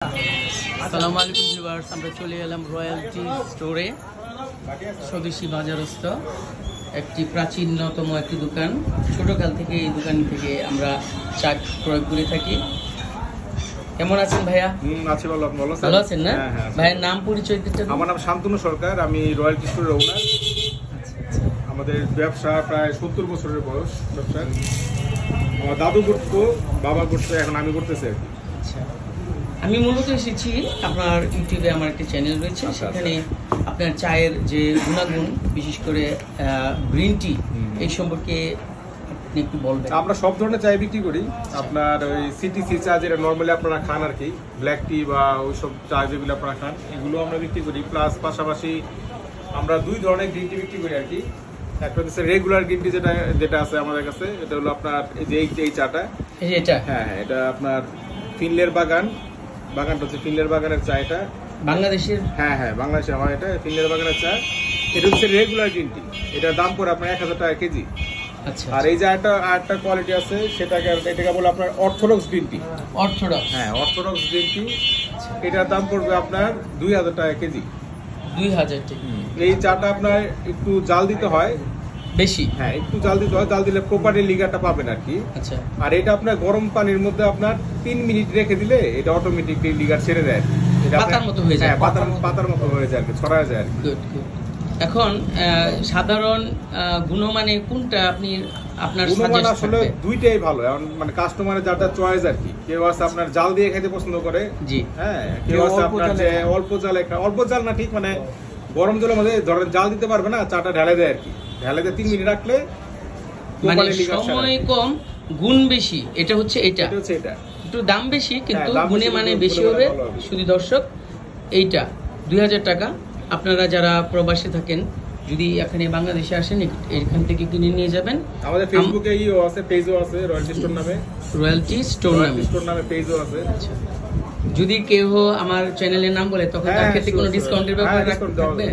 আসসালামু আলাইকুম ভিউয়ার্স, আমরা চলে এলাম রয়্যালটি স্টোরে। স্বদেশি বাজারস্থ একটি প্রাচীনতম একটি দোকান। ছোটকাল থেকে এই দোকান থেকে আমরা চা প্রয়োগ করে থাকি। কেমন আছেন ভাইয়া? আছি ভালো। আপনি ভালো আছেন না? ভাইয়ের নাম পরিচয় দিতে। আমার নাম শান্তনু সরকার, আমি রয়্যালটি স্টোরের ওনার। আমাদের ব্যবসা প্রায় 70 বছরের বয়স ব্যবসা। আমার দাদু করতো, বাবা করতো, এখন আমি করতেছি আর কি। আচ্ছা, আমি মূলত এসেছি আপনার ইউটিউবে, আমার একটি চ্যানেল রয়েছে, সেখানে আপনার চায়ের যে গুণাগুণ, বিশেষ করে গ্রিন টি, এই সম্পর্কে আপনি একটু বলবেন। আমরা সব ধরনের চায় বিক্রি করি। আপনার ওই সিটিসি চা যেটা নর্মালি আপনারা খান আর কি, ব্ল্যাক টি বা ওইসব চা যেগুলো আপনারা খান, এগুলো আমরা বিক্রি করি। প্লাস পাশাপাশি আমরা দুই ধরনের গ্রিন টি বিক্রি করি আর কি। একটা হচ্ছে রেগুলার গ্রিন টি যেটা আছে আমাদের কাছে, এটা হলো আপনার এই চাটা, এটা হ্যাঁ, এটা আপনার ফিনলের বাগানটা হচ্ছে ফিনলের বাগানের চা। এটা বাংলাদেশের, হ্যাঁ বাংলাদেশের। আমার এটা ফিনলের বাগানের চা। এটা হচ্ছে রেগুলার গ্রিন টি, এটার দাম পড়ে আপনার 1000 টাকা কেজি। আচ্ছা। আর এই যে একটা কোয়ালিটি আছে, এটাকে বলে আপনার অর্থোডক্স গ্রিন টি। অর্থোডক্স, হ্যাঁ, অর্থোডক্স গ্রিন টি। এটার দাম পড়বে আপনার 2000 টাকা কেজি। 2000 টাকা। এই চাটা আপনার একটু জাল দিতে হয় বেশি, হ্যাঁ, একটু জাল দিতে হয়। জাল দিলে প্রপারলি লিগারটা পাবেন আর কি। আচ্ছা। আর এটা আপনার গরম পানির মধ্যে আপনার 3 মিনিট রেখে দিলে এটা অটোমেটিকলি লিগার ছেড়ে দেয়, পাতার মতো হয়ে যায়। পাতার মতো হয়ে যায় আর কি, ছড়ায় যায় আর কি। এখন সাধারণ গুণমানে কোনটা আপনার গুণমান সাজেস্ট আসলে করবে? দুইটাই ভালো, এখন মানে কাস্টমারের যার চয়েস আর কি। কেউ আছে আপনার জাল দিয়ে খেতে পছন্দ করে, জি, হ্যাঁ, কেউ আছে আপনার যে অল্প জাল না, ঠিক মানে গরম জলের মধ্যে ধরেন জাল দিতে পারবে না, চাটা ঢেলে দেয় আর কি। ঢেলে দিয়ে 3 মিনিট রাখলে মানে সময় কম, গুণ বেশি। এটা হচ্ছে এটা একটু দাম বেশি, কিন্তু গুণে মানে বেশি হবে। শুধু দর্শক, এইটা 2000 টাকা। আপনারা যারা প্রবাসী থাকেন, যদি এখানে বাংলাদেশে আসেন, এখান থেকে কিনে নিয়ে যাবেন। আমাদের ফেসবুকে আছে, পেজও আছে, রয়্যালটি স্টোর নামে পেজও আছে। আচ্ছা, যদি কেউ আমার চ্যানেলের নাম বলে, তখন তার ক্ষেত্রে কোনো ডিসকাউন্টের ব্যাপার থাকবে?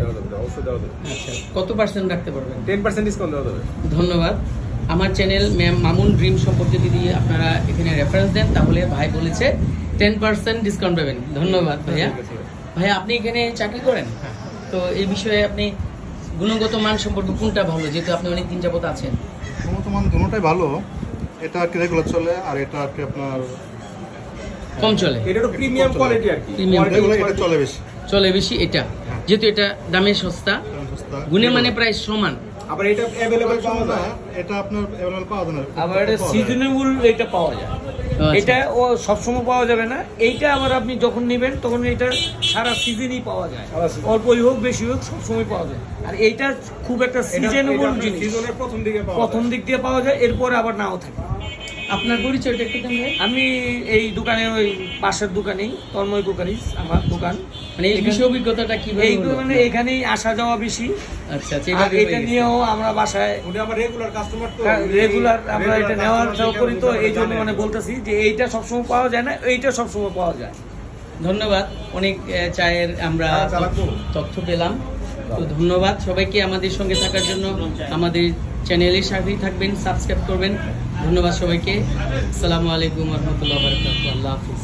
আচ্ছা, কত % রাখতে পারবেন? 10% ডিসকাউন্ট দেওয়া যাবে। ধন্যবাদ। আমার চ্যানেল মামুন ড্রিম সম্পর্কে যদি আপনারা এখানে রেফারেন্স দেন, তাহলে ভাই বলেছে 10% ডিসকাউন্ট পাবেন। ধন্যবাদ ভাইয়া। ভাইয়া, আপনি এখানে চাকরি করেন, তো এই বিষয়ে আপনি গুণগত মান সম্পর্কে কোনটা ভালো, যেহেতু আপনি অনেক দিন যাবত আছেন? গুণগত মান দুটোটাই ভালো। এটা আর কি রেগুলার চলে, আর এটা আর কি আপনার কম চলে। এটা তো প্রিমিয়াম কোয়ালিটি আর কি, এটা চলে বেশি। এটা যেহেতু এটা দামে সস্তা, গুণে মানে প্রায় সমান। আবার এটা अवेलेबल পাওয়া যায়, এটা আপনার अवेलेबल পাওয়া যায় না। আবার এটা সিজনেবল, এটা পাওয়া যায়। এটা ও সবসময় পাওয়া যাবে না। এইটা আবার আপনি যখন নেবেন তখন এটা সারা সিজনই পাওয়া যায়, অল্পই হোক বেশি হোক সবসময় পাওয়া যায়। আর এইটা খুব একটা সিজনেবল জিনিস, সিজনের প্রথম দিক দিয়ে পাওয়া যায়, এরপরে আবার নাও থাকে। আপনার পরিচয়টা একটু দেন ভাই। আমি এই দোকানে, ওই পাশের দোকানেই, তন্ময় কুকারিজ আমার দোকান। মানে এই বিষয়ে অভিজ্ঞতাটা কিভাবে হলো? মানে এখানেই আসা যাওয়া বেশি। আচ্ছা, এটা নিয়েও আমরা বাসায় আমার রেগুলার কাস্টমার, তো রেগুলার আমরা এটা নেওয়ার চাও করি, তো এই জন্য মানে বলতেছি যে এইটা সবসময় পাওয়া যায় না, এইটা সবসময় পাওয়া যায়। ধন্যবাদ। অনেক চায়ের আমরা তথ্য পেলাম, তো ধন্যবাদ সবাইকে আমাদের সঙ্গে থাকার জন্য। আমাদের চ্যানেলের সাথেই থাকবেন, সাবস্ক্রাইব করবেন। ধন্যবাদ সবাইকে। আসসালামু আলাইকুম ওয়া রাহমাতুল্লাহি ওয়া বারাকাতুহু। আল্লাহ হাফেজ।